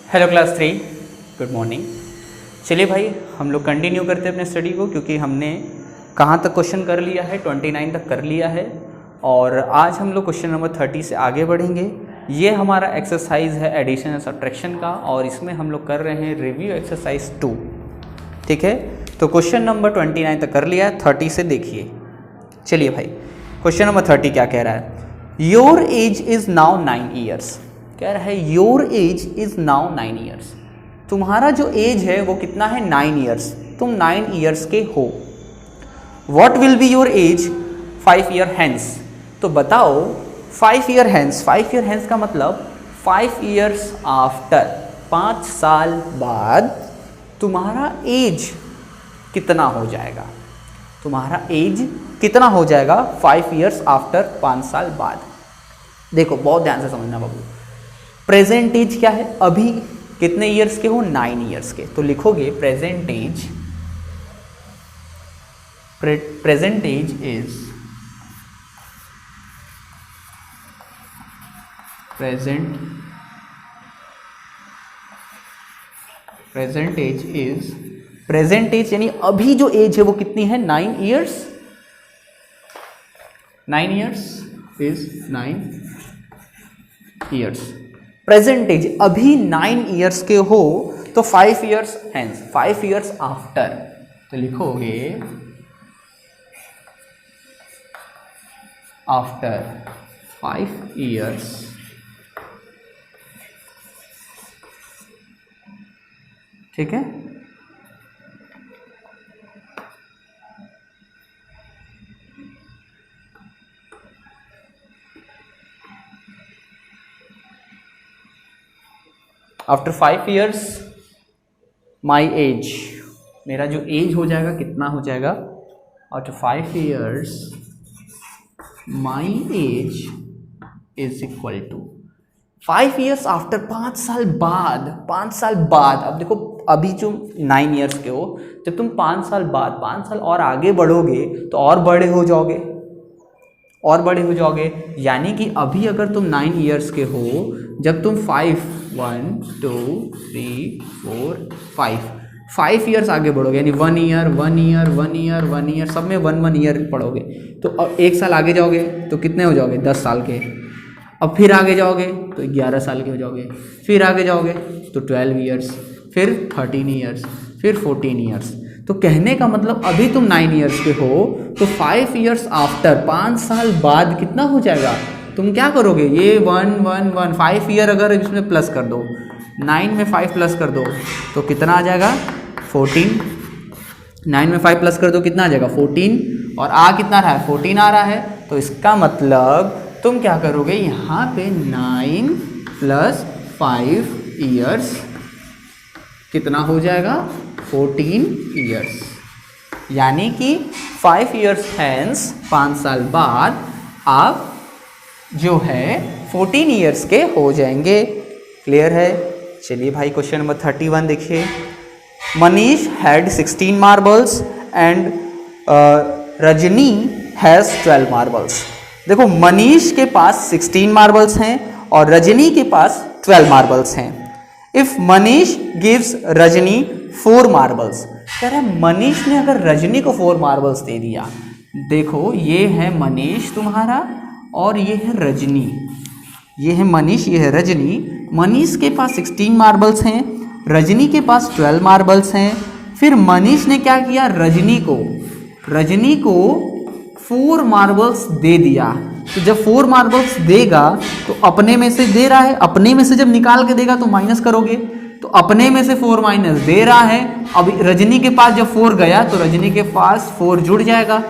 Hello class 3, good morning. चलिए भाई हम लोग कंटिन्यू करते हैं अपने स्टडी को, क्योंकि हमने कहाँ तक क्वेश्चन कर लिया है, 29 तक कर लिया है और आज हम लोग क्वेश्चन नंबर 30 से आगे बढ़ेंगे। ये हमारा एक्सरसाइज है एडिशन एंड सब्ट्रैक्शन का और इसमें हम लोग कर रहे हैं रिव्यू एक्सरसाइज 2। ठीक है, तो क्वेश्चन नंबर 29 तक कर लिया है, 30 से देखिए। चलिए भाई क्वेश्चन नंबर 30 क्या कह रहा है? Your age is now 9 years. कह रहा है your age is now 9 years. तुम्हारा जो एज है वो कितना है? 9 ईयर्स। तुम 9 ईयर्स के हो। What will be your age 5 year hence. तो बताओ 5 ईयर हैंस। 5 ईयर हैंस का मतलब 5 ईयर्स आफ्टर, 5 साल बाद तुम्हारा एज कितना हो जाएगा? तुम्हारा एज कितना हो जाएगा 5 ईयर्स आफ्टर, 5 साल बाद? देखो बहुत ध्यान से समझना बाबू। प्रेजेंट एज क्या है? अभी कितने ईयर्स के हो? 9 ईयर्स के। तो लिखोगे present age, present age is, present age is, present age यानी अभी जो एज है वो कितनी है? 9 years. 9 years is 9 years. Present age अभी 9 ईयर्स के हो तो 5 ईयर्स हैंस, 5 ईयर्स आफ्टर। तो लिखोगे आफ्टर 5 ईयर्स ठीक है। आफ्टर 5 ईयर्स माई एज, मेरा जो एज हो जाएगा कितना हो जाएगा? After 5 years my age is equal to 5 years after, 5 साल बाद। 5 साल बाद, अब देखो अभी जो 9 ईयर्स के हो, जब तुम 5 साल बाद, 5 साल और आगे बढ़ोगे तो और बड़े हो जाओगे, और बड़े हो जाओगे। यानी कि अभी अगर तुम 9 ईयर्स के हो, जब तुम 1 2 3 4 5 ईयर्स आगे बढ़ोगे, यानी 1 ईयर 1 ईयर 1 ईयर 1 ईयर, सब में 1 ईयर पढ़ोगे, तो अब 1 साल आगे जाओगे तो कितने हो जाओगे? 10 साल के। अब फिर आगे जाओगे तो 11 साल के हो जाओगे, फिर आगे जाओगे तो 12 ईयर्स, फिर 13 ईयर्स, फिर 14 ईयर्स। तो कहने का मतलब अभी तुम 9 ईयर्स के हो तो 5 ईयर्स आफ्टर, 5 साल बाद कितना हो जाएगा? तुम क्या करोगे? ये 1 1 1 5 ईयर अगर इसमें प्लस कर दो, 9 में 5 प्लस कर दो तो कितना आ जाएगा? 14। 9 में 5 प्लस कर दो कितना आ जाएगा? 14। और आ कितना रहा है? 14 आ रहा है। तो इसका मतलब तुम क्या करोगे? यहाँ पे 9 प्लस 5 ईयर्स कितना हो जाएगा? 14 ईयर्स। यानी कि 5 ईयर्स हैंस, 5 साल बाद आप जो है 14 ईयर्स के हो जाएंगे। क्लियर है? चलिए भाई क्वेश्चन नंबर 31 देखिए। Manish had 16 marbles and Rajni has 12 marbles. देखो मनीष के पास 16 मार्बल्स हैं और रजनी के पास 12 मार्बल्स हैं। If Manish gives Rajni 4 marbles, कह रहा है मनीष ने अगर रजनी को 4 मार्बल्स दे दिया, देखो ये है मनीष तुम्हारा और ये है रजनी, ये है मनीष, ये है रजनी। मनीष के पास 16 मार्बल्स हैं, रजनी के पास 12 मार्बल्स हैं। फिर मनीष ने क्या किया? रजनी को 4 मार्बल्स दे दिया। तो जब 4 मार्बल्स देगा तो अपने में से दे रहा है, अपने में से जब निकाल के देगा तो माइनस करोगे, तो अपने में से 4 माइनस दे रहा है। अब रजनी के पास जब 4 गया तो रजनी के पास 4 जुड़ जाएगा।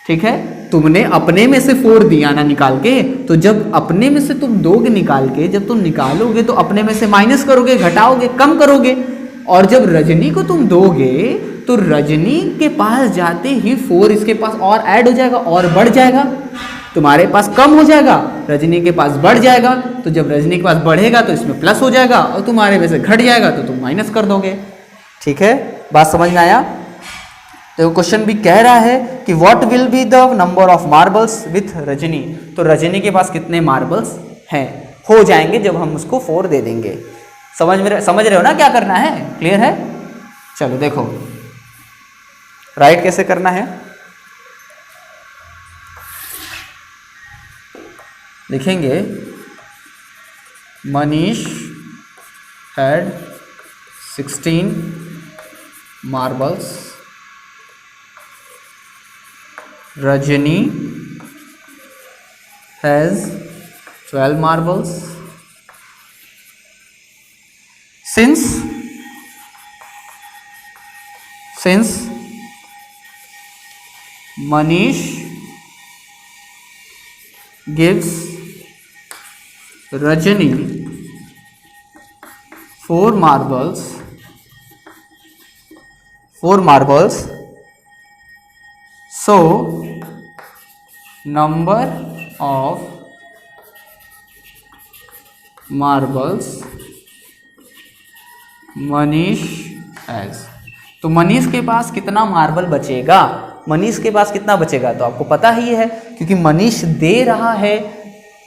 ठीक है, तुमने अपने में से 4 दिया ना निकाल के, तो जब अपने में से तुम दोगे निकाल के, जब तुम निकालोगे तो अपने में से माइनस करोगे, घटाओगे, कम करोगे। और जब रजनी को तुम दोगे तो रजनी के पास जाते ही 4 इसके पास और ऐड हो जाएगा और बढ़ जाएगा। तुम्हारे पास कम हो जाएगा, रजनी के पास बढ़ जाएगा। तो जब रजनी के पास बढ़ेगा तो इसमें प्लस हो जाएगा और तुम्हारे में से घट जाएगा तो तुम माइनस कर दोगे। ठीक है, बात समझ में आया? तो क्वेश्चन भी कह रहा है कि what will be the number of marbles with Rajni. तो रजनी के पास कितने मार्बल्स हैं, हो जाएंगे जब हम उसको 4 दे देंगे। समझ रहे हो ना क्या करना है? क्लियर है? चलो देखो राइट कैसे करना है। लिखेंगे Manish had 16 marbles, Rajni has 12 marbles. Since Manish gives Rajani 4 marbles, so number of marbles Manish has. तो मनीष के पास कितना मार्बल बचेगा? मनीष के पास कितना बचेगा तो आपको पता ही है, क्योंकि मनीष दे रहा है,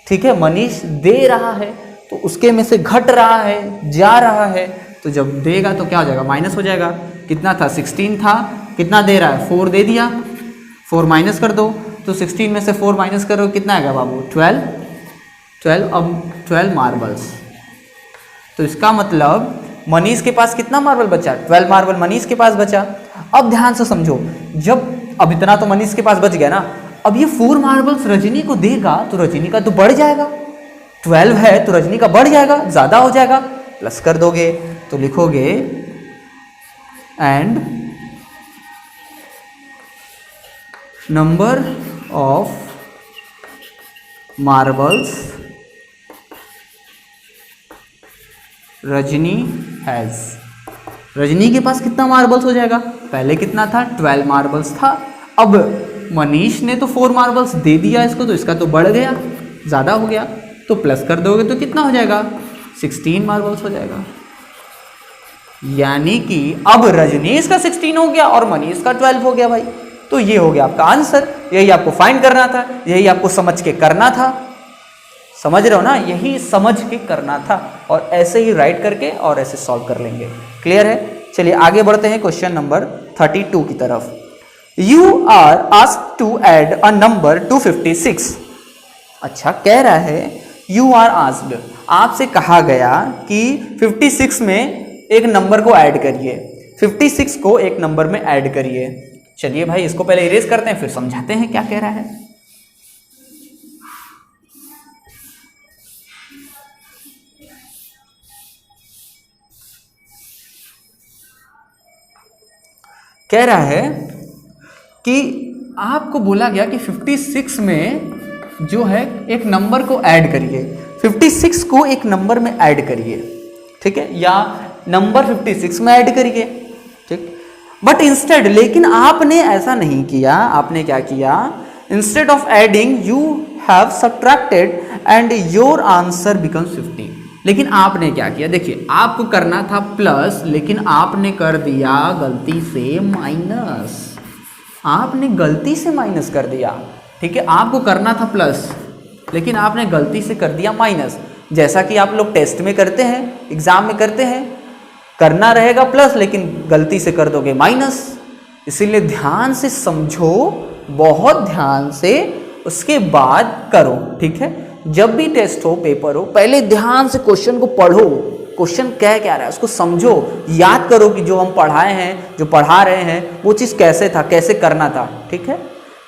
ठीक है, मनीष दे रहा है तो उसके में से घट रहा है, जा रहा है, तो जब देगा तो क्या हो जाएगा? माइनस हो जाएगा। कितना था? 16 था, कितना दे रहा है? 4 दे दिया, 4 माइनस कर दो, तो 16 में से 4 माइनस करो कितना आएगा बाबू? 12। अब 12 मार्बल्स, तो इसका मतलब मनीष के पास कितना मार्बल बचा? 12 मार्बल मनीष के पास बचा। अब ध्यान से समझो, जब अब इतना तो मनीष के पास बच गया ना, अब ये 4 मार्बल्स रजनी को देगा तो रजनी का तो बढ़ जाएगा, 12 है तो रजनी का बढ़ जाएगा, ज्यादा हो जाएगा, प्लस कर दोगे तो लिखोगे and number of marbles Rajni has. Rajni के पास कितना मार्बल्स हो जाएगा? पहले कितना था? 12 मार्बल्स था। अब मनीष ने तो 4 मार्बल्स दे दिया इसको, तो इसका तो बढ़ गया, ज़्यादा हो गया, तो प्लस कर दोगे तो कितना हो जाएगा? 16 मार्बल्स हो जाएगा। यानी कि अब रजनीश का 16 हो गया और मनीष का 12 हो गया भाई। तो ये हो गया आपका आंसर, यही आपको फाइंड करना था, यही आपको समझ के करना था। समझ रहे हो ना? यही समझ के करना था, और ऐसे ही राइट करके और ऐसे सॉल्व कर लेंगे। क्लियर है? चलिए आगे बढ़ते हैं क्वेश्चन नंबर 32 की तरफ। You are asked to add a number to 56। अच्छा, कह रहा है यू आर आस्क्ड, आपसे कहा गया कि 56 में एक नंबर को ऐड करिए, 56 को एक नंबर में ऐड करिए। चलिए भाई इसको पहले इरेज करते हैं, फिर समझाते हैं क्या कह रहा है। कह रहा है कि आपको बोला गया कि 56 में जो है एक नंबर को ऐड करिए, 56 को एक नंबर में ऐड करिए, ठीक है, या नंबर 56 में ऐड करिए, ठीक। बट इंस्टेड, लेकिन आपने ऐसा नहीं किया। आपने क्या किया? Instead of adding you have subtracted and your answer becomes 50। लेकिन आपने क्या किया? देखिए, आपको करना था प्लस, लेकिन आपने कर दिया गलती से माइनस। आपने गलती से माइनस कर दिया, ठीक है। आपको करना था प्लस, लेकिन आपने गलती से कर दिया माइनस। जैसा कि आप लोग टेस्ट में करते हैं, एग्जाम में करते हैं, करना रहेगा प्लस लेकिन गलती से कर दोगे माइनस। इसीलिए ध्यान से समझो, बहुत ध्यान से, उसके बाद करो, ठीक है। जब भी टेस्ट हो, पेपर हो, पहले ध्यान से क्वेश्चन को पढ़ो, क्वेश्चन क्या रहा है उसको समझो, याद करो कि जो हम पढ़ाए हैं, जो पढ़ा रहे हैं, वो चीज़ कैसे था, कैसे करना था, ठीक है।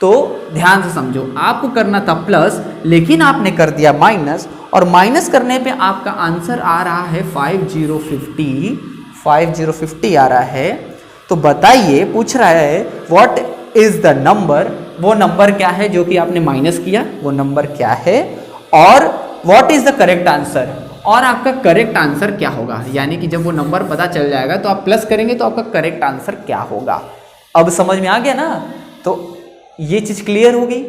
तो ध्यान से समझो, आपको करना था प्लस, लेकिन आपने कर दिया माइनस, और माइनस करने पे आपका आंसर आ रहा है 5050 आ रहा है। तो बताइए, पूछ रहा है व्हाट इज द नंबर, वो नंबर क्या है जो कि आपने माइनस किया, वो नंबर क्या है, और what is the correct answer, और आपका करेक्ट आंसर क्या होगा। यानी कि जब वो नंबर पता चल जाएगा तो आप प्लस करेंगे तो आपका करेक्ट आंसर क्या होगा। अब समझ में आ गया ना? तो ये चीज क्लियर होगी।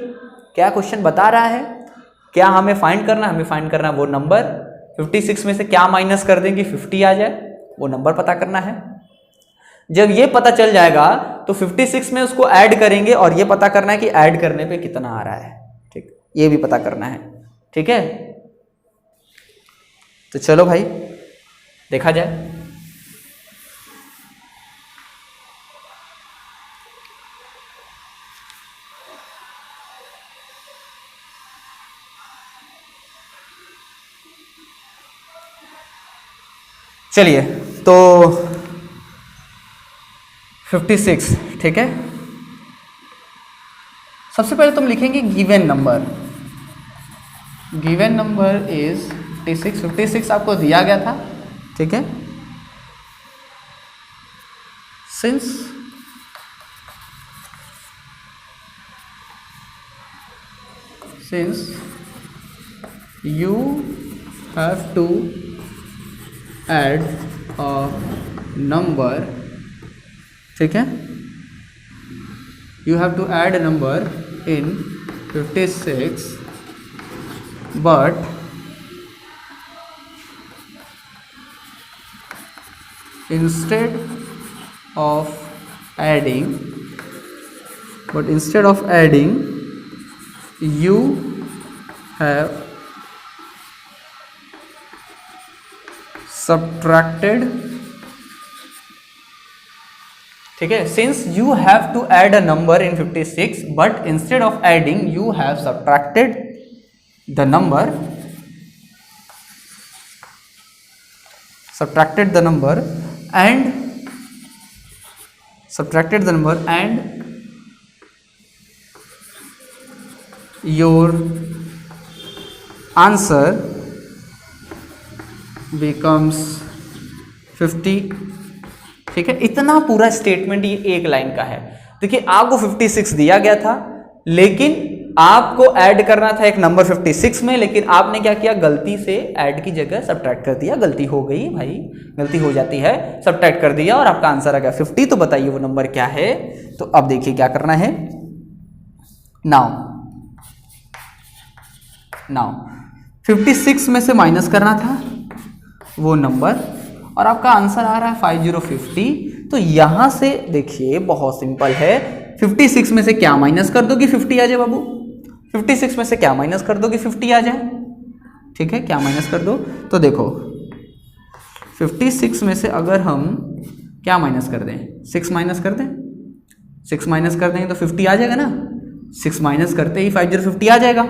क्या क्वेश्चन बता रहा है, क्या हमें फाइंड करना, हमें फाइंड करना वो नंबर, 56 में से क्या माइनस कर देंगे 50 आ जाए, वो नंबर पता करना है। जब ये पता चल जाएगा तो 56 में उसको ऐड करेंगे, और ये पता करना है कि ऐड करने पे कितना आ रहा है, ठीक, ये भी पता करना है, ठीक है। तो चलो भाई देखा जाए। चलिए तो 56, ठीक है। सबसे पहले तुम लिखेंगे given number, given number is 56। 56 आपको दिया गया था, ठीक है। Since you have to add a number, ठीक है, you have to add a number in 56, but instead of adding you have subtracted, ठीक है। Since you have to add a number in 56 but instead of adding you have subtracted the number, and your answer becomes 50, ठीक है। इतना पूरा statement ये एक line का है। देखिए आपको 56 दिया गया था, लेकिन आपको ऐड करना था एक नंबर 56 में, लेकिन आपने क्या किया, गलती से ऐड की जगह सब्ट्रैक्ट कर दिया। गलती हो गई भाई, गलती हो जाती है, सब्ट्रैक्ट कर दिया और आपका आंसर आ गया 50। तो बताइए वो नंबर क्या है। तो अब देखिए क्या करना है। नाउ 56 में से माइनस करना था वो नंबर, और आपका आंसर आ रहा है 5050। तो यहां से देखिए बहुत सिंपल है, 56 में से क्या माइनस कर दो कि 50 आ जाए बाबू, 56 में से क्या माइनस कर दो कि 50 आ जाए, ठीक है। क्या माइनस कर दो, तो देखो 56 में से अगर हम क्या माइनस कर दें, 6 माइनस कर दें, 6 माइनस कर देंगे तो 50 आ जाएगा ना। 6 माइनस करते ही 5050 आ जाएगा,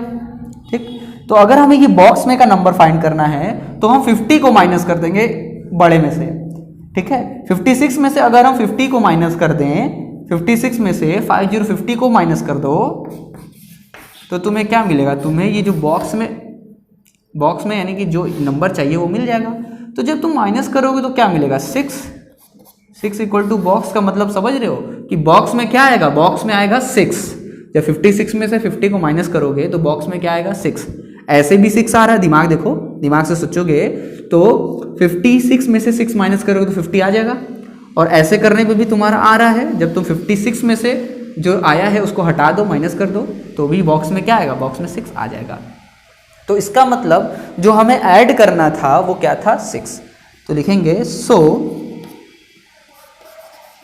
ठीक। तो अगर हमें ये बॉक्स में का नंबर फाइंड करना है तो हम 50 को माइनस कर देंगे बड़े में से, ठीक है। 56 में से अगर हम 50 को माइनस कर दें, 56 में से 5050 को माइनस कर दो, तो तुम्हें क्या मिलेगा, तुम्हें ये जो बॉक्स में यानी कि जो नंबर चाहिए वो मिल जाएगा। तो जब तुम माइनस करोगे तो क्या मिलेगा, 6 इक्वल टू बॉक्स का मतलब समझ रहे हो कि बॉक्स में क्या आएगा, बॉक्स में आएगा 6। जब 56 में से 50 को माइनस करोगे तो बॉक्स में क्या आएगा, 6। ऐसे भी 6 आ रहा है, दिमाग देखो, दिमाग से सोचोगे तो 56 में से 6 माइनस करोगे तो 50 आ जाएगा। और ऐसे करने पे भी तुम्हारा आ रहा है, जब तुम 56 में से जो आया है उसको हटा दो, माइनस कर दो, तो भी बॉक्स में क्या आएगा, बॉक्स में 6 आ जाएगा। तो इसका मतलब जो हमें ऐड करना था वो क्या था, 6। तो लिखेंगे so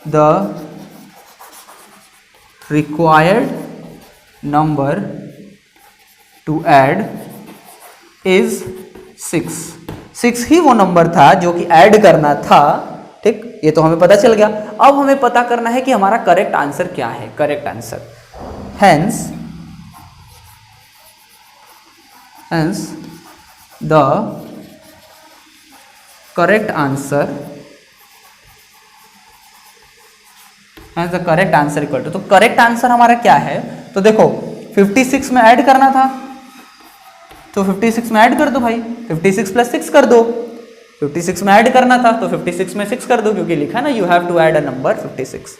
the required number two add is 6। 6 ही वो नंबर था जो कि ऐड करना था, ठीक। ये तो हमें पता चल गया। अब हमें पता करना है कि हमारा करेक्ट आंसर क्या है। Correct answer hence the correct answer equal to, तो करेक्ट आंसर हमारा क्या है, तो देखो 56 में ऐड करना था तो 56 में ऐड कर दो भाई, 56 प्लस 6 कर दो। 56 में ऐड करना था तो 56 में 6 कर दो, क्योंकि लिखा ना you have to add a number 56।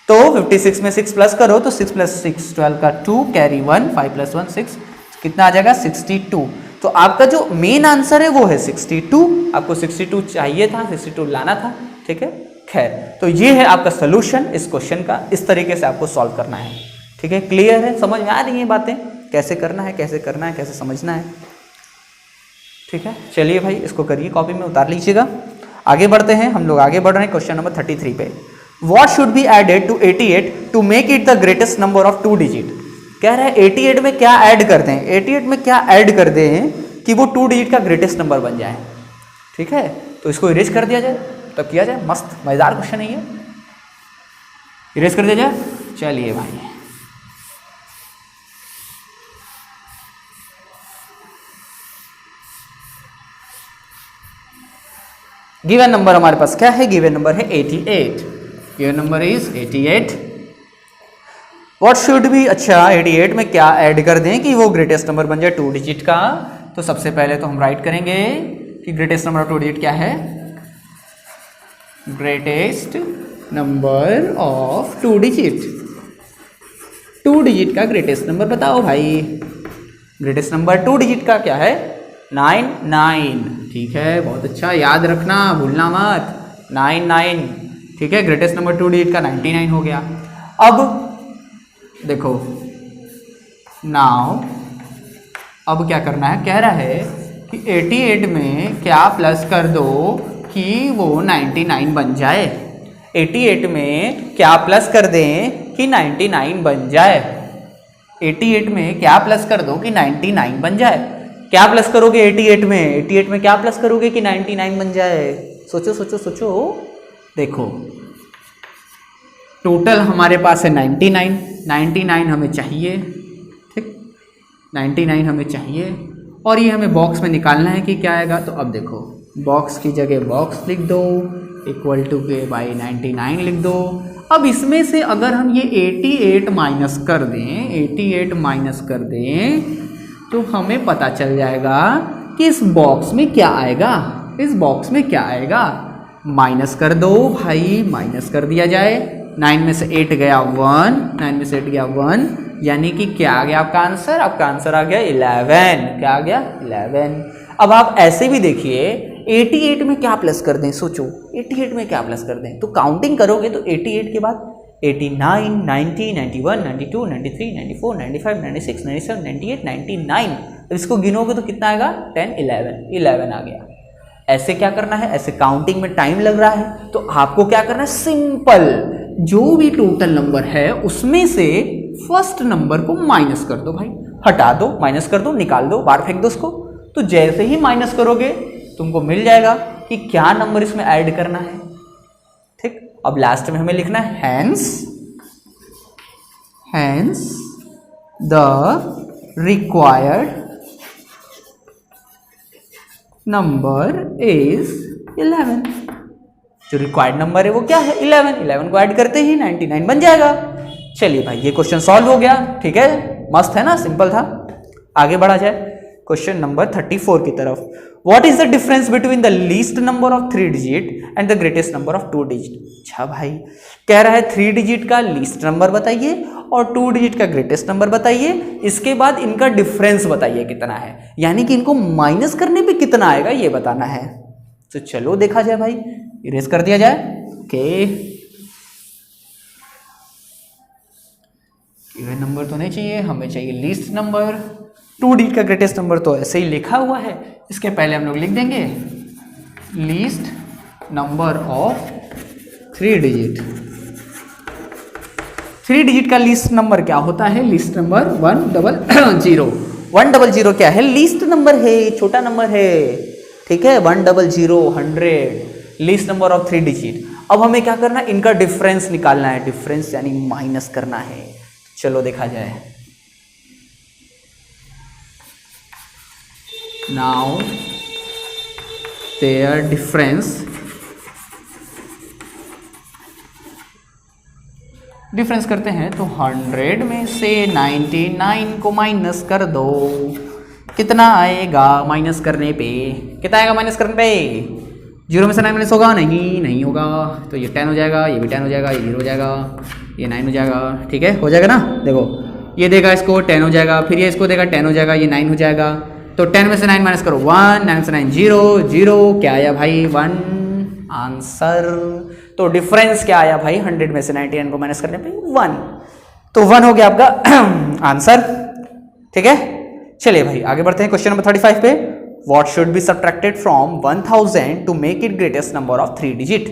तो 56 में 6 प्लस करो तो 6 प्लस 6 12 का 2 कैरी 1, 5 प्लस 1 6, कितना आ जाएगा 62। तो आपका जो मेन आंसर है वो है 62। आपको 62 चाहिए था, 62 लाना था, ठीक है। खैर, तो ये है आपका सोल्यूशन इस क्वेश्चन का। इस तरीके से आपको सॉल्व करना है, ठीक है। क्लियर है, समझ में आ रही है बातें, कैसे करना है, कैसे समझना है, ठीक है। चलिए भाई इसको करिए, कॉपी में उतार लीजिएगा। आगे बढ़ते हैं, हम लोग आगे बढ़ रहे हैं क्वेश्चन नंबर 33 पे। What should be added to 88 to make it the greatest number of 2 digit. कह रहे हैं 88 में क्या ऐड करते हैं, 88 में क्या ऐड कर दें कि वो 2 डिजिट का ग्रेटेस्ट नंबर बन जाए, ठीक है। तो इसको इरेज कर दिया जाए, तब किया जाए। मस्त मजेदार क्वेश्चन है ये, इरेज कर दिया जाए। चलिए भाई, गिवन नंबर हमारे पास क्या है? गिवन नंबर है 88। Given number is 88। What should B, अच्छा 88 में क्या ऐड कर दें कि वो ग्रेटेस्ट नंबर बन जाए 2 डिजिट का? तो सबसे पहले तो हम राइट करेंगे कि ग्रेटेस्ट नंबर ऑफ 2 डिजिट क्या है? Greatest number of 2 digit, 2 digit का ग्रेटेस्ट नंबर बताओ भाई। ग्रेटेस्ट नंबर 2 डिजिट का क्या है? 99। ठीक है, बहुत अच्छा, याद रखना, भूलना मत। 99, ठीक है। ग्रेटेस्ट नंबर 2 डिजिट का 99 हो गया। अब देखो नाउ, अब क्या करना है? कह रहा है कि 88 में क्या प्लस कर दो कि वो 99 बन जाए। 88 में क्या प्लस कर दें कि 99 बन जाए। 88 में क्या प्लस कर दो कि 99 बन जाए। क्या प्लस करोगे 88 में? 88 में क्या प्लस करोगे कि 99 बन जाए? सोचो सोचो सोचो। देखो टोटल हमारे पास है 99, 99 हमें चाहिए, ठीक, 99 हमें चाहिए और ये हमें बॉक्स में निकालना है कि क्या आएगा। तो अब देखो, बॉक्स की जगह बॉक्स लिख दो, इक्वल टू के बाई 99 लिख दो। अब इसमें से अगर हम ये 88 माइनस कर दें, 88 माइनस कर दें तो हमें पता चल जाएगा कि इस बॉक्स में क्या आएगा। इस बॉक्स में क्या आएगा? माइनस कर दो भाई, माइनस कर दिया जाए। 9 में से 8 गया 1, 9 में से 8 गया 1, यानी कि क्या आ गया आपका आंसर? आपका आंसर आ गया 11। क्या आ गया? 11। अब आप ऐसे भी देखिए, 88 में क्या प्लस कर दें? सोचो 88 में क्या प्लस कर दें। तो काउंटिंग करोगे तो 88 के बाद 89, 90, 91, 92, 93, 94, 95, 96, 97, 98, 99। अब इसको गिनोगे तो कितना आएगा? 10, 11 आ गया। ऐसे क्या करना है? ऐसे काउंटिंग में टाइम लग रहा है तो आपको क्या करना है? सिंपल, जो भी टोटल नंबर है उसमें से फर्स्ट नंबर को माइनस कर दो भाई, हटा दो, माइनस कर दो, निकाल दो, बाहर फेंक दो उसको। तो जैसे ही माइनस करोगे तुमको मिल जाएगा कि क्या नंबर इसमें ऐड करना है, ठीक। अब लास्ट में हमें लिखना है hence the required number is 11। जो रिक्वायर्ड नंबर है वो क्या है? 11 को ऐड करते ही 99 बन जाएगा। चलिए भाई, ये क्वेश्चन सॉल्व हो गया, ठीक है, मस्त है ना, सिंपल था। आगे बढ़ा जाए क्वेश्चन नंबर 34 की तरफ। What is the difference between the least number of 3 digit and the greatest number of 2 digit. अच्छा भाई, कह रहा है 3 डिजिट का लीस्ट नंबर बताइए और 2 डिजिट का ग्रेटेस्ट नंबर बताइए, इसके बाद इनका डिफरेंस बताइए कितना है, यानी कि इनको माइनस करने पे कितना आएगा ये बताना है। तो चलो देखा जाए भाई, इरेज कर दिया जाए। ओके, इवन नंबर तो नहीं चाहिए, हमें चाहिए लीस्ट नंबर। 2 डिजिट का ग्रेटेस्ट नंबर तो ऐसे ही लिखा हुआ है, इसके पहले हम लोग लिख देंगे least number of 3 digit. 3 digit का लीस्ट नंबर क्या होता है? Least number 100। 100 क्या है? लीस्ट नंबर है, छोटा नंबर है, ठीक है। 100, 100 लीस्ट नंबर ऑफ 3 डिजिट। अब हमें क्या करना है? इनका डिफरेंस निकालना है, डिफरेंस यानी माइनस करना है। चलो देखा जाए। नाउ देयर डिफरेंस करते हैं तो 100 में से 99 को माइनस कर दो, कितना आएगा माइनस करने पे? कितना आएगा माइनस करने पे? 0 में से 9 माइनस होगा? नहीं होगा। तो ये 10 हो जाएगा, ये भी 10 हो जाएगा, ये 0 हो जाएगा, ये 9 हो जाएगा, ठीक है, हो जाएगा ना। देखो ये देगा इसको 10 हो जाएगा, फिर ये इसको देगा 10 हो जाएगा, ये 9 हो जाएगा। तो 10 में से 9 माइनस करो 1, 9 में से 9 0, क्या आया भाई? 1 आंसर। तो डिफरेंस क्या आया भाई? 100 में से 99 को माइनस करने पे 1, तो 1 हो गया आपका आंसर, ठीक है। चलिए भाई आगे बढ़ते हैं क्वेश्चन नंबर 35 पे। What should be subtracted from 1000 to make it greatest number of 3 digit.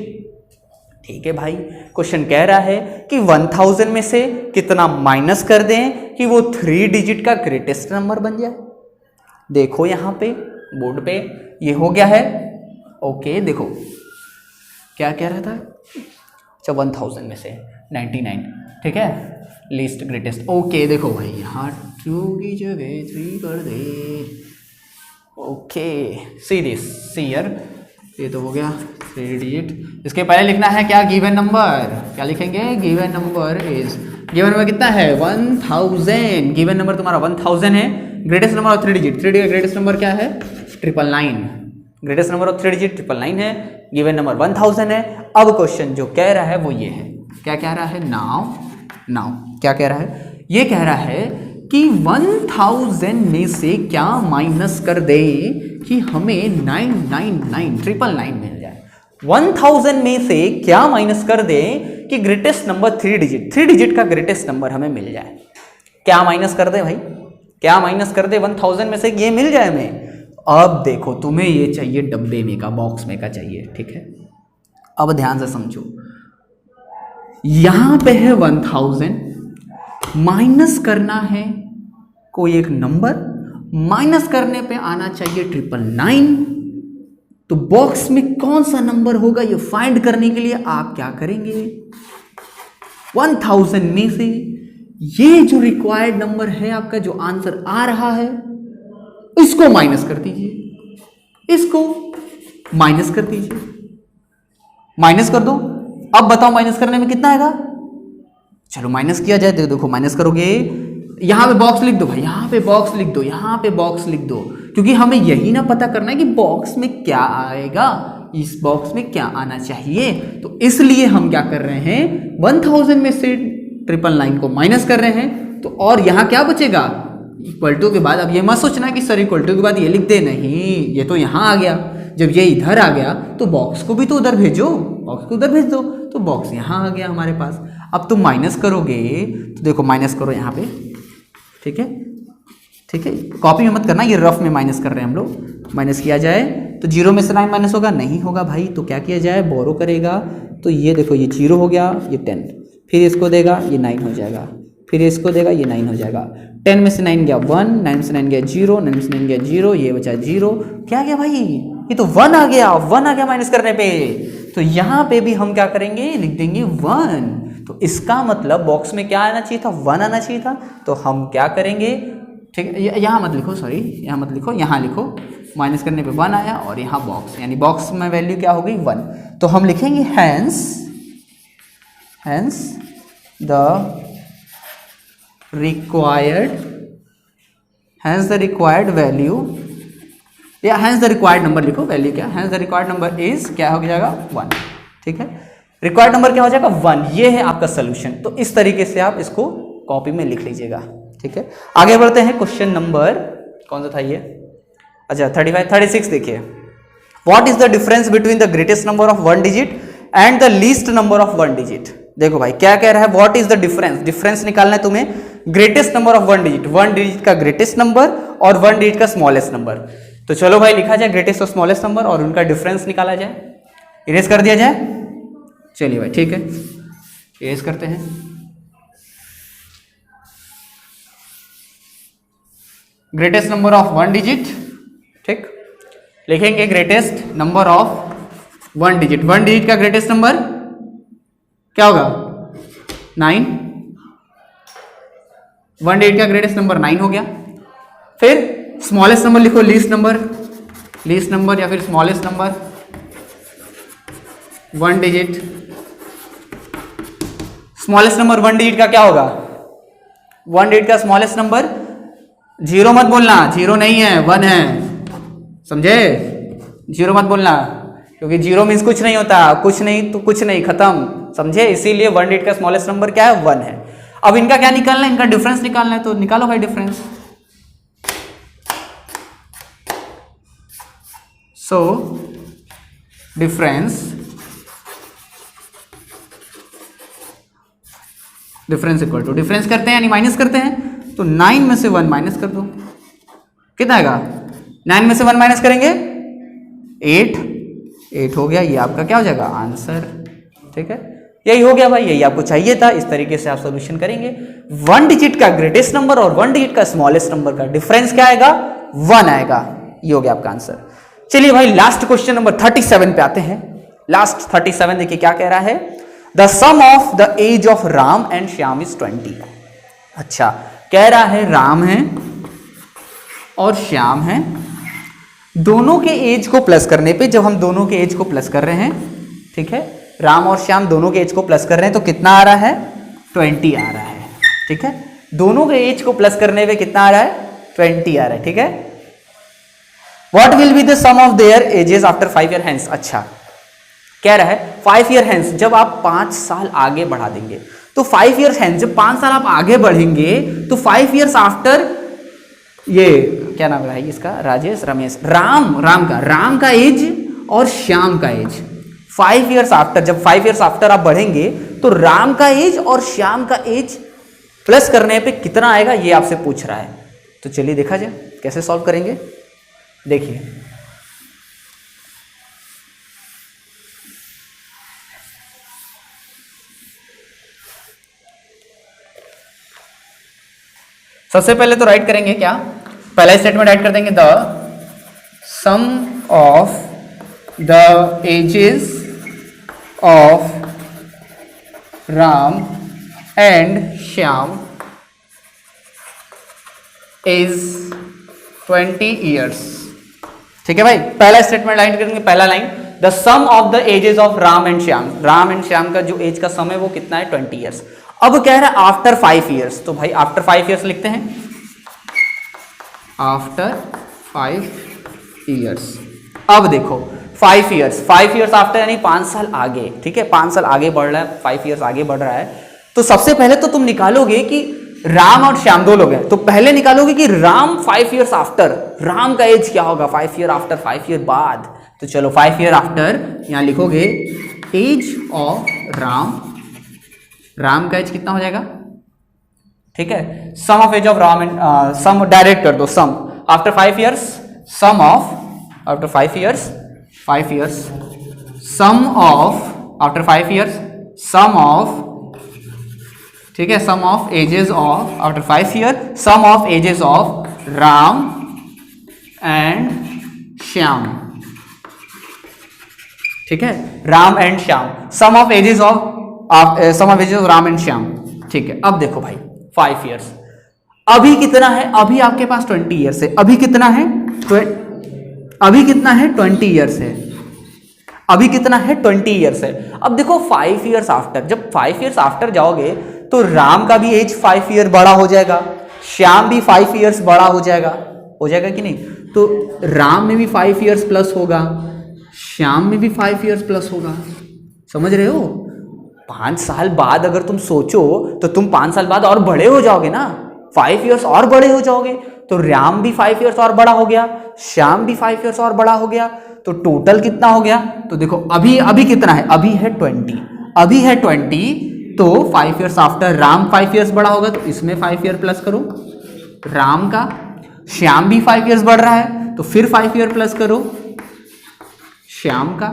ठीक है भाई, क्वेश्चन कह रहा है कि 1000 में से कितना माइनस कर दें कि वो 3 डिजिट का ग्रेटेस्ट नंबर बन जाए। देखो यहाँ पे बोर्ड पे ये हो गया है ओके देखो क्या कह रहा था, अच्छा 1000 में से 99, ठीक है, लीस्ट ग्रेटेस्ट। ओके देखो भाई यहाँ 2 की जगह 3 कर दे। Okay see this, see here, ये तो हो गया 3 डिजिट। इसके पहले लिखना है क्या, गिवन नंबर, क्या लिखेंगे, given number is, given number कितना है 1000, गिवन नंबर तुम्हारा 1000 है। Greatest number of 3 digit, 3 digit greatest number क्या है 999, ग्रेटेस्ट नंबर ऑफ 3 डिजिट 999 है, गिवन नंबर 1000 है। अब क्वेश्चन जो कह रहा है वो ये है, क्या कह रहा है, नाउ क्या कह रहा है, ये कह रहा है कि 1000 में से क्या माइनस कर दे कि हमें 999 मिल जाए। 1000 में से क्या माइनस कर दे कि ग्रेटेस्ट नंबर 3 डिजिट का ग्रेटेस्ट नंबर हमें मिल जाए। क्या माइनस कर दे भाई, क्या माइनस कर दे 1000 में से ये मिल जाए हमें। अब देखो तुम्हें ये चाहिए डब्बे में का, बॉक्स में का चाहिए, ठीक है। अब ध्यान से समझो, यहां पे है 1000, माइनस करना है कोई एक नंबर, माइनस करने पे आना चाहिए 999। तो बॉक्स में कौन सा नंबर होगा ये फाइंड करने के लिए आप क्या करेंगे, 1000 में से ये जो रिक्वायर्ड नंबर है आपका, जो आंसर आ रहा है, इसको माइनस कर दीजिए, इसको माइनस कर दीजिए, माइनस कर दो। अब बताओ माइनस करने में कितना आएगा, चलो माइनस किया जाए। देखो माइनस करोगे, यहां पे बॉक्स लिख दो भाई, यहां पे बॉक्स लिख दो, यहां पे बॉक्स लिख दो, क्योंकि हमें यही ना पता करना है कि बॉक्स में क्या आएगा, इस बॉक्स में क्या आना चाहिए। तो इसलिए हम क्या कर रहे हैं, 1000 में से 999 को माइनस कर रहे हैं। तो और यहां क्या बचेगा, इक्वल टू के बाद, अब ये मत सोचना कि सर इक्वल टू के बाद ये लिख दे, नहीं, ये तो यहां आ गया, जब ये इधर आ गया तो बॉक्स को भी तो उधर भेजो, बॉक्स को उधर भेज दो, तो बॉक्स यहां आ गया हमारे पास। अब तुम माइनस करोगे तो देखो माइनस करो यहाँ पे, ठीक है, ठीक है, कॉपी में मत करना, ये रफ में माइनस कर रहे हैं हम लोग। माइनस किया जाए तो 0 में से 9 माइनस होगा, नहीं होगा भाई, तो क्या किया जाए, बोरो करेगा। तो ये देखो ये 0 हो गया, ये 10, फिर इसको देगा ये 9 हो जाएगा, फिर इसको देगा ये 9 हो जाएगा। 10 में से 9 गया 1, 9 में से 9 गया 0, 9 में से 9 गया 0, ये बचा 0। क्या गया भाई, ये तो 1 आ गया, 1 आ गया माइनस करने पे। तो यहाँ पे भी हम क्या करेंगे, लिख देंगे 1। तो इसका मतलब बॉक्स में क्या आना चाहिए था, 1 आना चाहिए था। तो हम क्या करेंगे, ठीक है, यहाँ मत लिखो, सॉरी यहाँ मत लिखो, यहाँ लिखो, माइनस करने पे 1 आया और यहाँ बॉक्स, यानी बॉक्स में वैल्यू क्या हो गई 1। तो हम लिखेंगे हैंस द रिक्वायर्ड वैल्यू, या हैंस द रिक्वायर्ड नंबर लिखो, वैल्यू क्या, hence the required number is क्या हो जाएगा 1, ठीक है। रिक्वायर्ड नंबर क्या हो जाएगा 1, ये है आपका सोल्यूशन। तो इस तरीके से आप इसको कॉपी में लिख लीजिएगा, ठीक है। आगे बढ़ते हैं, क्वेश्चन नंबर कौन सा था ये, अच्छा 36 देखिए। What is the difference between the greatest number of 1 digit and the least number of 1 digit. देखो भाई क्या कह रहा है, what is the difference, difference निकालना है तुम्हें greatest number of 1 digit, 1 digit का ग्रेटेस्ट नंबर और 1 डिजिट का स्मॉलेस्ट नंबर। तो चलो भाई लिखा जाए ग्रेटेस्ट और स्मॉलेस्ट नंबर और उनका डिफरेंस निकाला जाए, इरेज कर दिया जाए। चलिए भाई ठीक है, इरेज करते हैं। ग्रेटेस्ट नंबर ऑफ 1 डिजिट, ठीक, लिखेंगे greatest number of 1 digit. 1 digit का ग्रेटेस्ट नंबर क्या होगा 9, 1 डिजिट का ग्रेटेस्ट नंबर 9 हो गया। फिर स्मॉलेस्ट नंबर लिखो, लीस्ट नंबर या फिर smallest number 1 digit. Smallest number 1 digit का क्या होगा, 1 डिजिट का स्मॉलेस्ट नंबर, 0 मत बोलना, 0 नहीं है 1 है, समझे, 0 मत बोलना, क्योंकि 0 मीन्स कुछ नहीं होता, कुछ नहीं तो कुछ नहीं, खत्म, समझे। इसीलिए 1 डिजिट का स्मॉलेस्ट नंबर क्या है 1 है। अब इनका क्या निकालना है, इनका डिफरेंस निकालना है, तो निकालो भाई difference. So difference equal to, difference करते हैं यानी माइनस करते हैं, तो 9 में से 1 माइनस कर दो, कितना आएगा, 9 में से 1 माइनस करेंगे 8 हो गया, ये आपका क्या हो जाएगा आंसर, ठीक है। यही हो गया भाई, यही आपको चाहिए था, इस तरीके से आप सॉल्यूशन करेंगे। 1 डिजिट का ग्रेटेस्ट नंबर और 1 डिजिट का स्मॉलेस्ट नंबर का डिफरेंस क्या आएगा 1 आएगा, ये हो गया आपका आंसर। चलिए भाई लास्ट क्वेश्चन नंबर 37 पे आते हैं। लास्ट 37 देखिए क्या कह रहा है, the sum of the age of Ram and Shyam is 20। अच्छा, कह रहा है राम है और श्याम है, दोनों के एज को प्लस करने पे, जब हम दोनों के एज को प्लस कर रहे हैं, ठीक है, राम और श्याम दोनों के एज को प्लस कर रहे हैं तो कितना आ रहा है, 20 आ रहा है। ठीक है, दोनों के एज को प्लस करने पे कितना आ रहा है, 20 आ रहा है। ठीक है, what will be the sum of their ages after 5 year hence. अच्छा, कह रहा है 5 ईयर हेंस, जब आप 5 साल आगे बढ़ा देंगे तो 5 ईयर हेंस, जब 5 साल आप आगे बढ़ेंगे तो 5 ईयर्स आफ्टर, ये क्या नाम है इसका, राजेश, रमेश, राम का एज और श्याम का एज 5 ईयर्स आफ्टर, जब 5 ईयर्स आफ्टर आप बढ़ेंगे तो राम का एज और श्याम का एज प्लस करने पे कितना आएगा, ये आपसे पूछ रहा है। तो चलिए देखा जाए कैसे सॉल्व करेंगे। देखिए सबसे पहले तो राइट करेंगे क्या, पहला स्टेटमेंट राइट कर देंगे, the sum of the ages of Ram and Shyam is 20 years. ठीक है भाई, पहला स्टेटमेंट राइट करेंगे, पहला line, the sum of the ages of Ram and Shyam का जो एज का सम है वो कितना है, 20 ईयर्स। अब कह रहा है आफ्टर 5 ईयर्स, तो भाई आफ्टर 5 ईयर्स लिखते हैं, आफ्टर 5 ईयर्स। अब देखो 5 ईयर्स आफ्टर यानी 5 साल आगे। ठीक है, 5 साल आगे बढ़ रहा है, 5 ईयर्स आगे बढ़ रहा है, तो सबसे पहले तो तुम निकालोगे कि राम और श्याम दो लोग हैं, तो पहले निकालोगे कि राम 5 ईयर्स आफ्टर, राम का एज क्या होगा 5 ईयर आफ्टर, 5 ईयर बाद। तो चलो 5 ईयर आफ्टर यहां लिखोगे एज ऑफ राम का एज कितना हो जाएगा, ठीक है, sum of age of Ram and sum direct कर दो, sum after 5 years, sum of after 5 years sum of after 5 years, sum of, ठीक है, sum of ages of after 5 year, sum of ages of Ram and Shyam. ठीक है, Ram and Shyam, sum of ages of Ram and Shyam. ठीक है, अब देखो भाई 5 ईयर्स, अभी कितना है, अभी आपके पास 20 ईयर्स है, अभी कितना है 20 ईयर्स है, अभी कितना है 20 ईयर्स है। अब देखो 5 ईयर्स आफ्टर, जब 5 ईयर्स आफ्टर जाओगे तो राम का भी एज 5 ईयर बड़ा हो जाएगा, श्याम भी 5 ईयर्स बड़ा हो जाएगा कि नहीं, तो राम में भी 5 ईयर्स प्लस होगा, श्याम में भी 5 ईयर्स प्लस होगा। समझ रहे हो, 5 साल बाद अगर तुम सोचो तो तुम 5 साल बाद और बड़े हो जाओगे ना, 5 ईयर्स और बड़े हो जाओगे, तो राम भी 5 ईयर्स और बड़ा हो गया, श्याम भी 5 ईयर्स और बड़ा हो गया, तो टोटल कितना हो गया। तो देखो अभी कितना है, अभी है 20, तो 5 ईयर्स आफ्टर राम 5 ईयर्स बड़ा होगा, तो इसमें 5 ईयर प्लस करो राम का, श्याम भी 5 ईयर्स बढ़ रहा है तो फिर 5 ईयर प्लस करो श्याम का।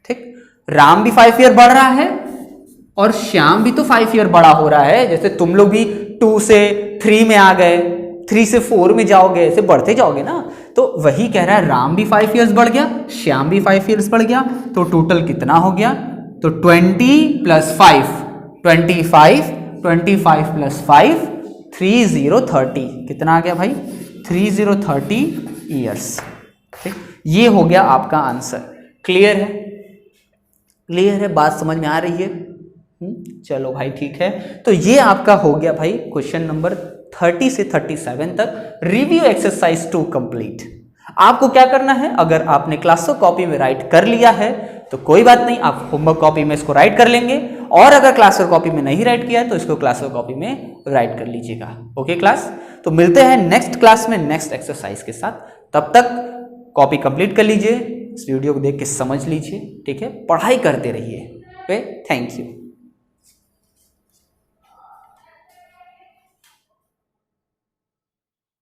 ठीक, राम भी 5 ईयर बढ़ रहा है और श्याम भी तो 5 ईयर बड़ा हो रहा है, जैसे तुम लोग भी 2 से 3 में आ गए, 3 से 4 में जाओगे, ऐसे बढ़ते जाओगे ना, तो वही कह रहा है राम भी 5 ईयर्स बढ़ गया, श्याम भी 5 ईयर्स बढ़ गया, तो टोटल कितना हो गया, तो 20 प्लस 5 25 प्लस 5 30 कितना आ गया भाई, 30 ईयर्स। ठीक, ये हो गया आपका आंसर। क्लियर है, बात समझ में आ रही है। चलो भाई ठीक है, तो ये आपका हो गया भाई क्वेश्चन नंबर 30 से 37 तक रिव्यू एक्सरसाइज 2 कंप्लीट। आपको क्या करना है, अगर आपने क्लासवर्क कॉपी में राइट कर लिया है तो कोई बात नहीं, आप होमवर्क कॉपी में इसको राइट कर लेंगे, और अगर क्लासवर्क कॉपी में नहीं राइट किया है तो इसको क्लासवर्क कॉपी में राइट कर लीजिएगा। ओके क्लास, तो मिलते हैं नेक्स्ट क्लास में नेक्स्ट एक्सरसाइज के साथ। तब तक कॉपी कंप्लीट कर लीजिए, इस वीडियो को देख के समझ लीजिए, ठीक है, पढ़ाई करते रहिए। Okay, thank you.